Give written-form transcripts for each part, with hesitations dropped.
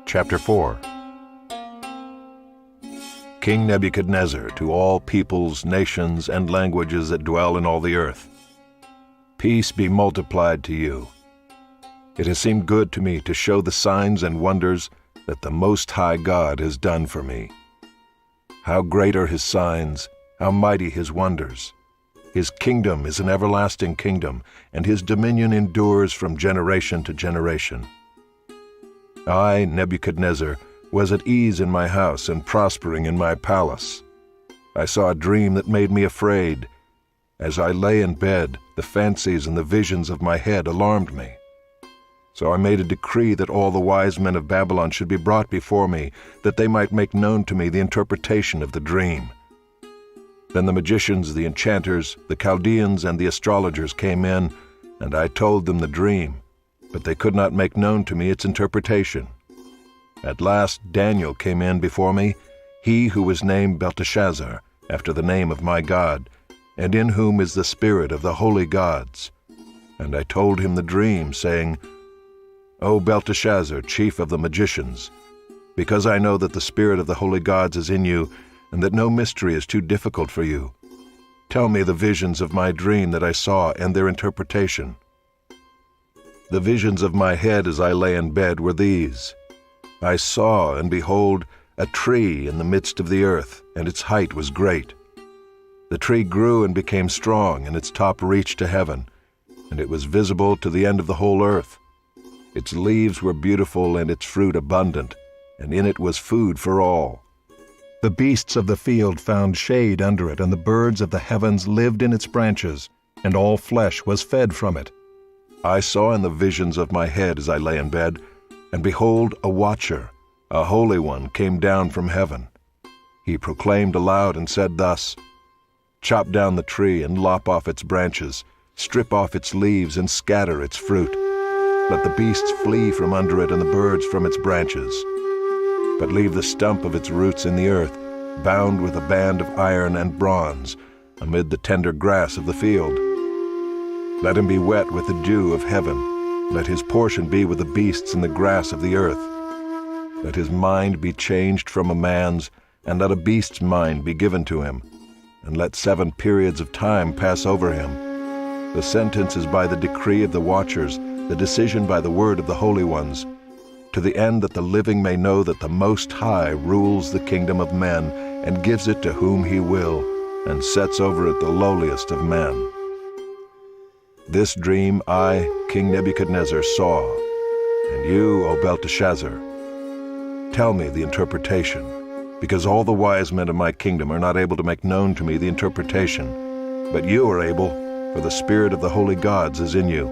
Chapter 4. King Nebuchadnezzar, to all peoples, nations, and languages that dwell in all the earth, peace be multiplied to you. It has seemed good to me to show the signs and wonders that the Most High God has done for me. How great are His signs, how mighty His wonders! His kingdom is an everlasting kingdom, and His dominion endures from generation to generation. I, Nebuchadnezzar, was at ease in my house and prospering in my palace. I saw a dream that made me afraid. As I lay in bed, the fancies and the visions of my head alarmed me. So I made a decree that all the wise men of Babylon should be brought before me, that they might make known to me the interpretation of the dream. Then the magicians, the enchanters, the Chaldeans, and the astrologers came in, and I told them the dream, but they could not make known to me its interpretation. At last Daniel came in before me, he who was named Belteshazzar, after the name of my God, and in whom is the spirit of the holy gods. And I told him the dream, saying, O Belteshazzar, chief of the magicians, because I know that the spirit of the holy gods is in you, and that no mystery is too difficult for you, tell me the visions of my dream that I saw and their interpretation. The visions of my head as I lay in bed were these. I saw, and behold, a tree in the midst of the earth, and its height was great. The tree grew and became strong, and its top reached to heaven, and it was visible to the end of the whole earth. Its leaves were beautiful and its fruit abundant, and in it was food for all. The beasts of the field found shade under it, and the birds of the heavens lived in its branches, and all flesh was fed from it. I saw in the visions of my head as I lay in bed, and behold, a watcher, a holy one, came down from heaven. He proclaimed aloud and said thus, Chop down the tree and lop off its branches, strip off its leaves and scatter its fruit. Let the beasts flee from under it and the birds from its branches. But leave the stump of its roots in the earth, bound with a band of iron and bronze, amid the tender grass of the field. Let him be wet with the dew of heaven. Let his portion be with the beasts in the grass of the earth. Let his mind be changed from a man's, and let a beast's mind be given to him. And let 7 periods of time pass over him. The sentence is by the decree of the watchers, the decision by the word of the holy ones, to the end that the living may know that the Most High rules the kingdom of men, and gives it to whom He will, and sets over it the lowliest of men. This dream I, King Nebuchadnezzar, saw, and you, O Belteshazzar, tell me the interpretation, because all the wise men of my kingdom are not able to make known to me the interpretation, but you are able, for the spirit of the holy gods is in you.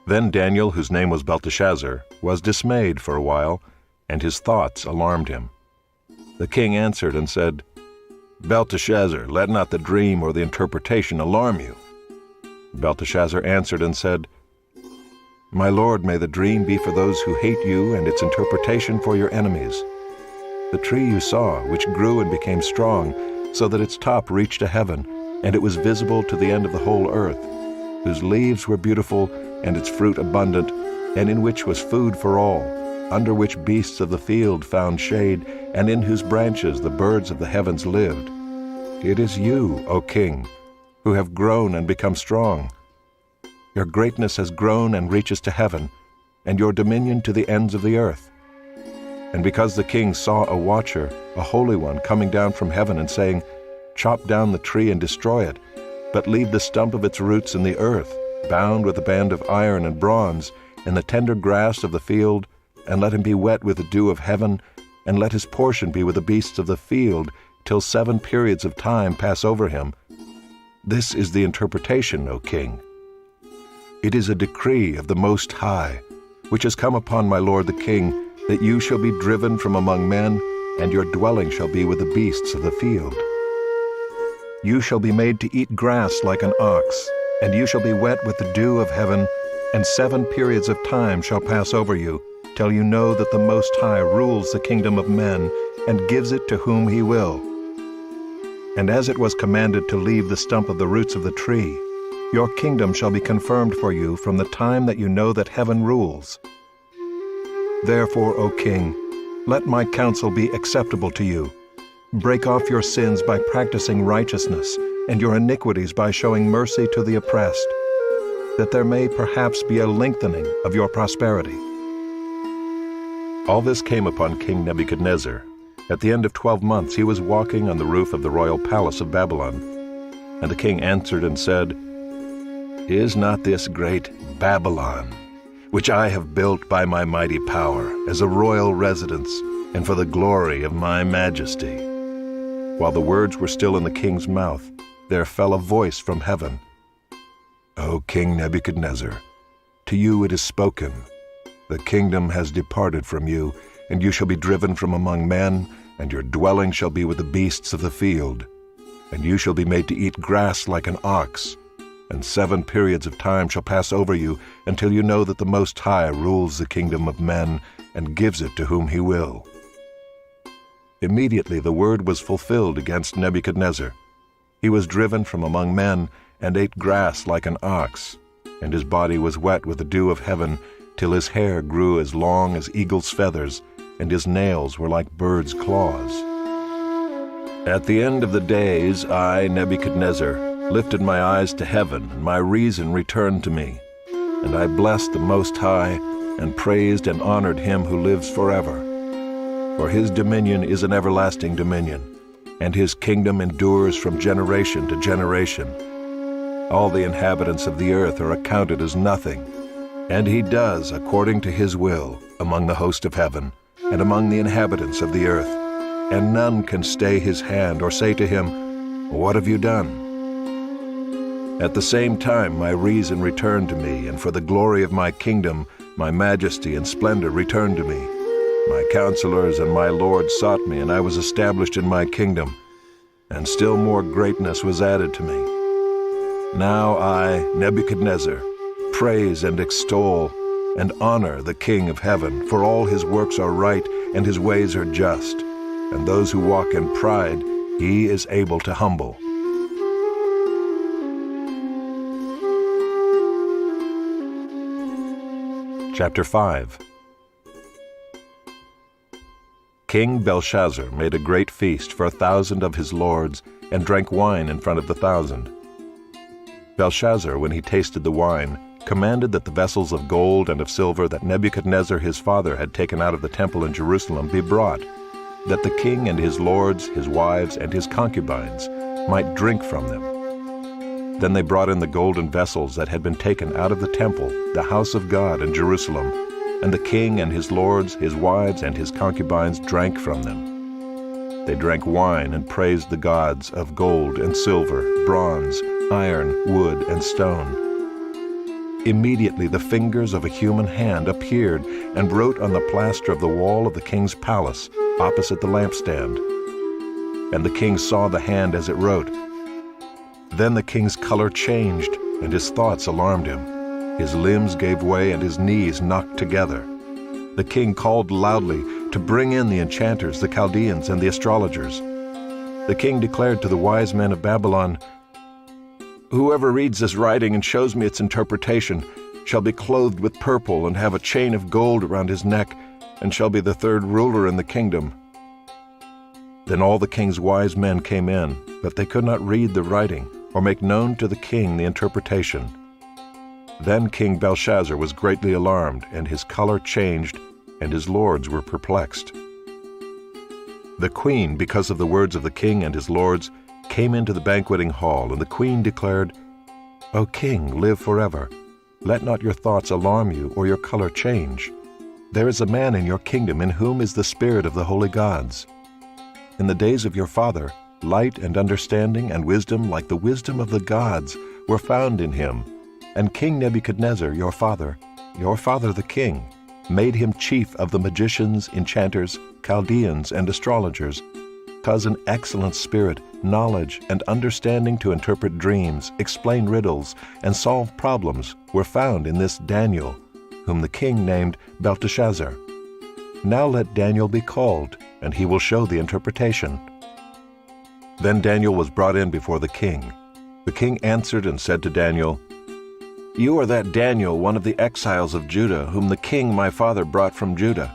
Then Daniel, whose name was Belteshazzar, was dismayed for a while, and his thoughts alarmed him. The king answered and said, Belteshazzar, let not the dream or the interpretation alarm you. Belteshazzar answered and said, My lord, may the dream be for those who hate you, and its interpretation for your enemies. The tree you saw, which grew and became strong, so that its top reached to heaven, and it was visible to the end of the whole earth, whose leaves were beautiful, and its fruit abundant, and in which was food for all, under which beasts of the field found shade, and in whose branches the birds of the heavens lived. It is you, O king, who have grown and become strong. Your greatness has grown and reaches to heaven, and your dominion to the ends of the earth. And because the king saw a watcher, a holy one, coming down from heaven and saying, Chop down the tree and destroy it, but leave the stump of its roots in the earth, bound with a band of iron and bronze, in the tender grass of the field, and let him be wet with the dew of heaven, and let his portion be with the beasts of the field, till 7 periods of time pass over him. This is the interpretation, O king. It is a decree of the Most High, which has come upon my lord the king, that you shall be driven from among men, and your dwelling shall be with the beasts of the field. You shall be made to eat grass like an ox, and you shall be wet with the dew of heaven, and 7 periods of time shall pass over you, till you know that the Most High rules the kingdom of men, and gives it to whom He will. And as it was commanded to leave the stump of the roots of the tree, your kingdom shall be confirmed for you from the time that you know that heaven rules. Therefore, O king, let my counsel be acceptable to you. Break off your sins by practicing righteousness, and your iniquities by showing mercy to the oppressed, that there may perhaps be a lengthening of your prosperity. All this came upon King Nebuchadnezzar. At the end of 12 months he was walking on the roof of the royal palace of Babylon. And the king answered and said, Is not this great Babylon, which I have built by my mighty power, as a royal residence, and for the glory of my majesty? While the words were still in the king's mouth, there fell a voice from heaven. O King Nebuchadnezzar, to you it is spoken. The kingdom has departed from you, and you shall be driven from among men, and your dwelling shall be with the beasts of the field. And you shall be made to eat grass like an ox, and 7 periods of time shall pass over you, until you know that the Most High rules the kingdom of men, and gives it to whom he will. Immediately the word was fulfilled against Nebuchadnezzar. He was driven from among men, and ate grass like an ox, and his body was wet with the dew of heaven, till his hair grew as long as eagle's feathers, and his nails were like birds' claws. At the end of the days, I, Nebuchadnezzar, lifted my eyes to heaven, and my reason returned to me. And I blessed the Most High, and praised and honored him who lives forever. For his dominion is an everlasting dominion, and his kingdom endures from generation to generation. All the inhabitants of the earth are accounted as nothing, and he does according to his will among the host of heaven, and among the inhabitants of the earth, and none can stay his hand or say to him, What have you done? At the same time my reason returned to me, and for the glory of my kingdom my majesty and splendor returned to me. My counselors and my lords sought me, and I was established in my kingdom, and still more greatness was added to me. Now I, Nebuchadnezzar, praise and extol and honor the King of heaven, for all his works are right and his ways are just, and those who walk in pride he is able to humble. Chapter 5. King Belshazzar made a great feast for 1,000 of his lords, and drank wine in front of the 1,000. Belshazzar, when he tasted the wine, commanded that the vessels of gold and of silver that Nebuchadnezzar his father had taken out of the temple in Jerusalem be brought, that the king and his lords, his wives, and his concubines might drink from them. Then they brought in the golden vessels that had been taken out of the temple, the house of God in Jerusalem, and the king and his lords, his wives, and his concubines drank from them. They drank wine and praised the gods of gold and silver, bronze, iron, wood, and stone. Immediately the fingers of a human hand appeared and wrote on the plaster of the wall of the king's palace, opposite the lampstand. And the king saw the hand as it wrote. Then the king's color changed, and his thoughts alarmed him. His limbs gave way, and his knees knocked together. The king called loudly to bring in the enchanters, the Chaldeans, and the astrologers. The king declared to the wise men of Babylon, Whoever reads this writing and shows me its interpretation shall be clothed with purple and have a chain of gold around his neck, and shall be the 3rd ruler in the kingdom. Then all the king's wise men came in, but they could not read the writing or make known to the king the interpretation. Then King Belshazzar was greatly alarmed, and his color changed, and his lords were perplexed. The queen, because of the words of the king and his lords, came into the banqueting hall, and the queen declared, O king, live forever. Let not your thoughts alarm you or your color change. There is a man in your kingdom in whom is the spirit of the holy gods. In the days of your father, light and understanding and wisdom like the wisdom of the gods were found in him. And King Nebuchadnezzar, your father the king, made him chief of the magicians, enchanters, Chaldeans, and astrologers, because an excellent spirit, knowledge, and understanding to interpret dreams, explain riddles, and solve problems were found in this Daniel, whom the king named Belteshazzar. Now let Daniel be called, and he will show the interpretation. Then Daniel was brought in before the king. The king answered and said to Daniel, You are that Daniel, one of the exiles of Judah, whom the king my father brought from Judah.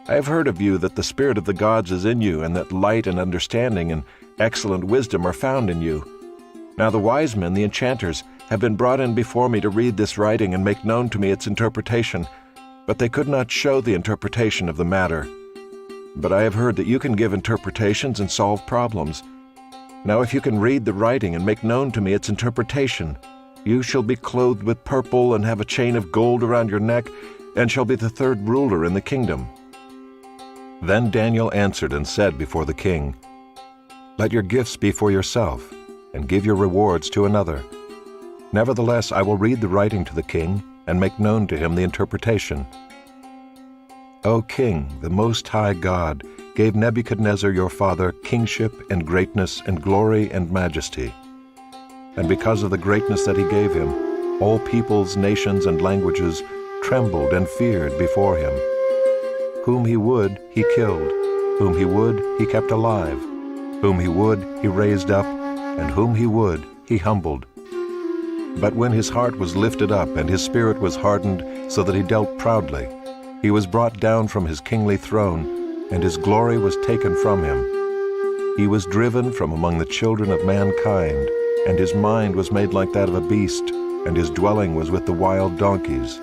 I have heard of you that the spirit of the gods is in you, and that light and understanding and excellent wisdom are found in you. Now the wise men, the enchanters, have been brought in before me to read this writing and make known to me its interpretation, but they could not show the interpretation of the matter. But I have heard that you can give interpretations and solve problems. Now if you can read the writing and make known to me its interpretation, you shall be clothed with purple and have a chain of gold around your neck, and shall be the third ruler in the kingdom." Then Daniel answered and said before the king, "Let your gifts be for yourself, and give your rewards to another. Nevertheless, I will read the writing to the king, and make known to him the interpretation. O king, the Most High God gave Nebuchadnezzar your father kingship and greatness and glory and majesty. And because of the greatness that he gave him, all peoples, nations, and languages trembled and feared before him. Whom he would, he killed. Whom he would, he kept alive. Whom he would, he raised up. And whom he would, he humbled. But when his heart was lifted up and his spirit was hardened so that he dealt proudly, he was brought down from his kingly throne, and his glory was taken from him. He was driven from among the children of mankind, and his mind was made like that of a beast, and his dwelling was with the wild donkeys.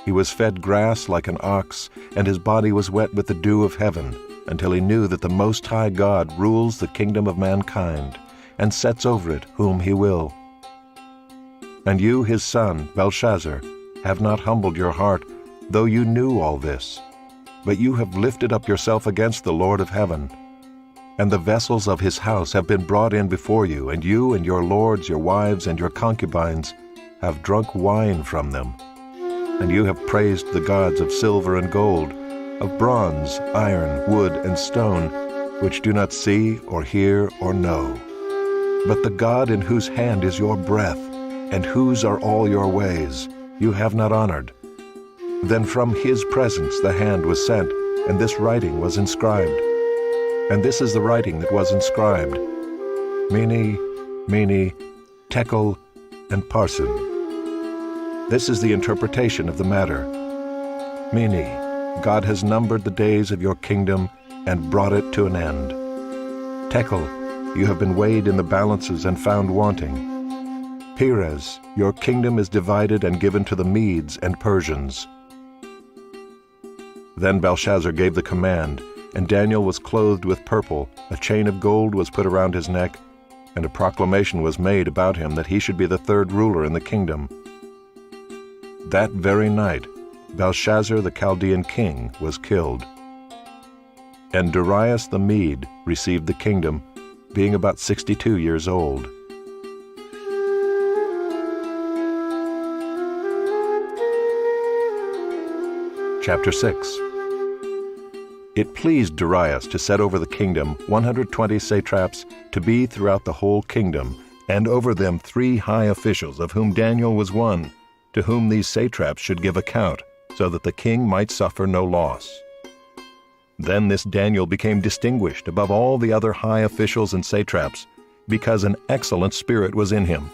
He was fed grass like an ox, and his body was wet with the dew of heaven, until he knew that the Most High God rules the kingdom of mankind, and sets over it whom he will. And you, his son, Belshazzar, have not humbled your heart, though you knew all this. But you have lifted up yourself against the Lord of heaven. And the vessels of his house have been brought in before you, and you and your lords, your wives, and your concubines have drunk wine from them. And you have praised the gods of silver and gold, of bronze, iron, wood, and stone, which do not see or hear or know. But the God in whose hand is your breath, and whose are all your ways, you have not honored. Then from his presence the hand was sent, and this writing was inscribed. And this is the writing that was inscribed: Mene, Mene, Tekel, and Parsin. This is the interpretation of the matter. Mene, God has numbered the days of your kingdom and brought it to an end. Tekel, you have been weighed in the balances and found wanting. Peres, your kingdom is divided and given to the Medes and Persians. Then Belshazzar gave the command, and Daniel was clothed with purple, a chain of gold was put around his neck, and a proclamation was made about him that he should be the third ruler in the kingdom. That very night, Belshazzar the Chaldean king was killed. And Darius the Mede received the kingdom, being about 62 years old. Chapter 6. It pleased Darius to set over the kingdom 120 satraps to be throughout the whole kingdom, and over them 3 high officials, of whom Daniel was one, to whom these satraps should give account, so that the king might suffer no loss. Then this Daniel became distinguished above all the other high officials and satraps, because an excellent spirit was in him,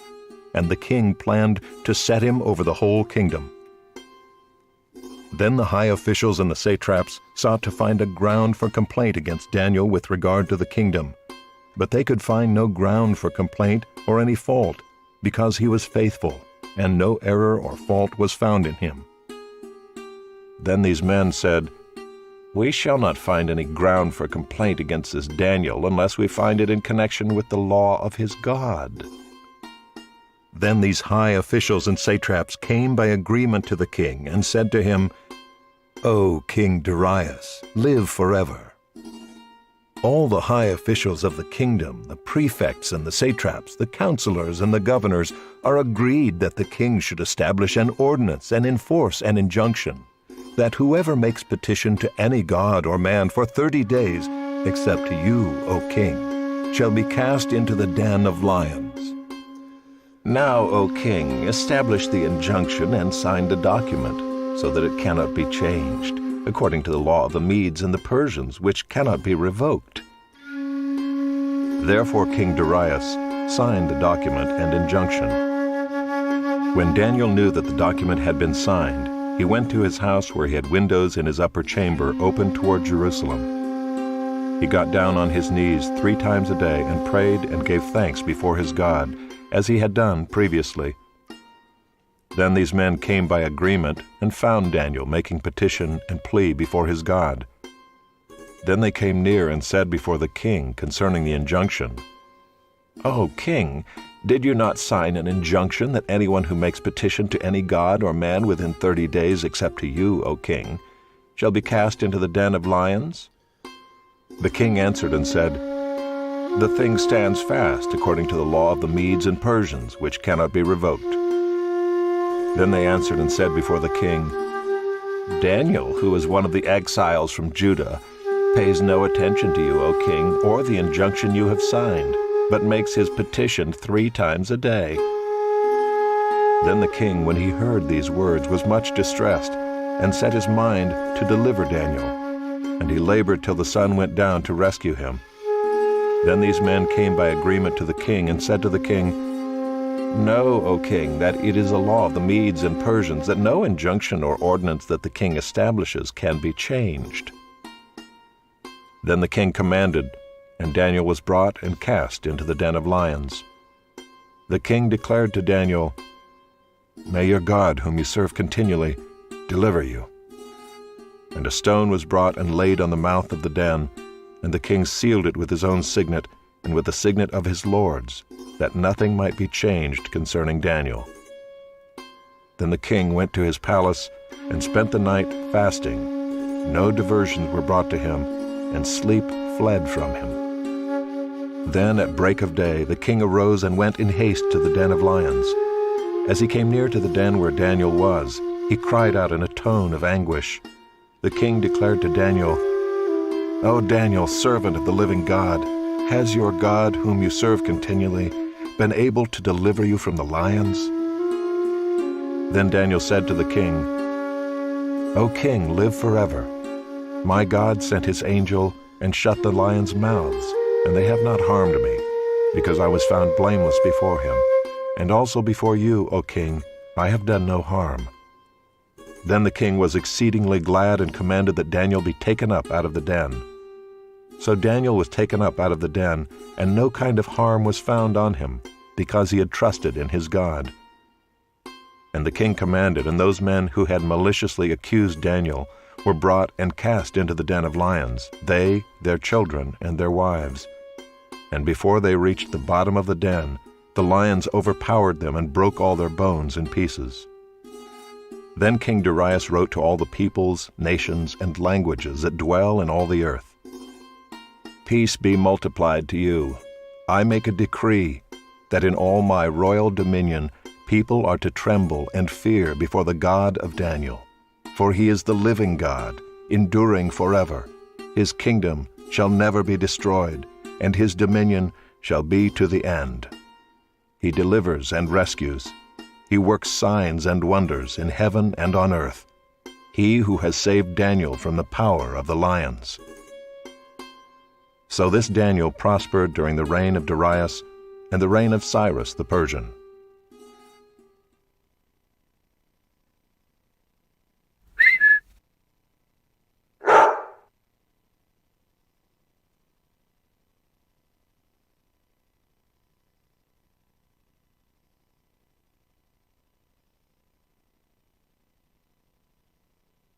and the king planned to set him over the whole kingdom. Then the high officials and the satraps sought to find a ground for complaint against Daniel with regard to the kingdom, but they could find no ground for complaint or any fault, because he was faithful, and no error or fault was found in him. Then these men said, "We shall not find any ground for complaint against this Daniel unless we find it in connection with the law of his God." Then these high officials and satraps came by agreement to the king and said to him, "O King Darius, live forever." All the high officials of the kingdom, the prefects and the satraps, the counselors and the governors, are agreed that the king should establish an ordinance and enforce an injunction, that whoever makes petition to any god or man for 30 days, except to you, O king, shall be cast into the den of lions. Now, O king, establish the injunction and sign the document, so that it cannot be changed, according to the law of the Medes and the Persians, which cannot be revoked. Therefore King Darius signed the document and injunction. When Daniel knew that the document had been signed, he went to his house where he had windows in his upper chamber open toward Jerusalem. He got down on his knees 3 times a day and prayed and gave thanks before his God, as he had done previously. Then these men came by agreement and found Daniel making petition and plea before his God. Then they came near and said before the king concerning the injunction, "O king, did you not sign an injunction that anyone who makes petition to any god or man within 30 days except to you, O king, shall be cast into the den of lions?" The king answered and said, "The thing stands fast according to the law of the Medes and Persians, which cannot be revoked." Then they answered and said before the king, "Daniel, who is one of the exiles from Judah, pays no attention to you, O king, or the injunction you have signed, but makes his petition 3 times a day." Then the king, when he heard these words, was much distressed, and set his mind to deliver Daniel, and he labored till the sun went down to rescue him. Then these men came by agreement to the king and said to the king, "Know, O king, that it is a law of the Medes and Persians that no injunction or ordinance that the king establishes can be changed." Then the king commanded, and Daniel was brought and cast into the den of lions. The king declared to Daniel, "May your God, whom you serve continually, deliver you." And a stone was brought and laid on the mouth of the den, and the king sealed it with his own signet and with the signet of his lords, that nothing might be changed concerning Daniel. Then the king went to his palace and spent the night fasting. No diversions were brought to him, and sleep fled from him. Then at break of day the king arose and went in haste to the den of lions. As he came near to the den where Daniel was, he cried out in a tone of anguish. The king declared to Daniel, "O Daniel, servant of the living God, has your God, whom you serve continually, been able to deliver you from the lions?" Then Daniel said to the king, "O king, live forever. My God sent his angel and shut the lions' mouths, and they have not harmed me, because I was found blameless before him. And also before you, O king, I have done no harm." Then the king was exceedingly glad and commanded that Daniel be taken up out of the den. So Daniel was taken up out of the den, and no kind of harm was found on him, because he had trusted in his God. And the king commanded, and those men who had maliciously accused Daniel were brought and cast into the den of lions, they, their children, and their wives. And before they reached the bottom of the den, the lions overpowered them and broke all their bones in pieces. Then King Darius wrote to all the peoples, nations, and languages that dwell in all the earth, "Peace be multiplied to you. I make a decree that in all my royal dominion people are to tremble and fear before the God of Daniel. For he is the living God, enduring forever. His kingdom shall never be destroyed, and his dominion shall be to the end. He delivers and rescues. He works signs and wonders in heaven and on earth. He who has saved Daniel from the power of the lions." So this Daniel prospered during the reign of Darius and the reign of Cyrus the Persian.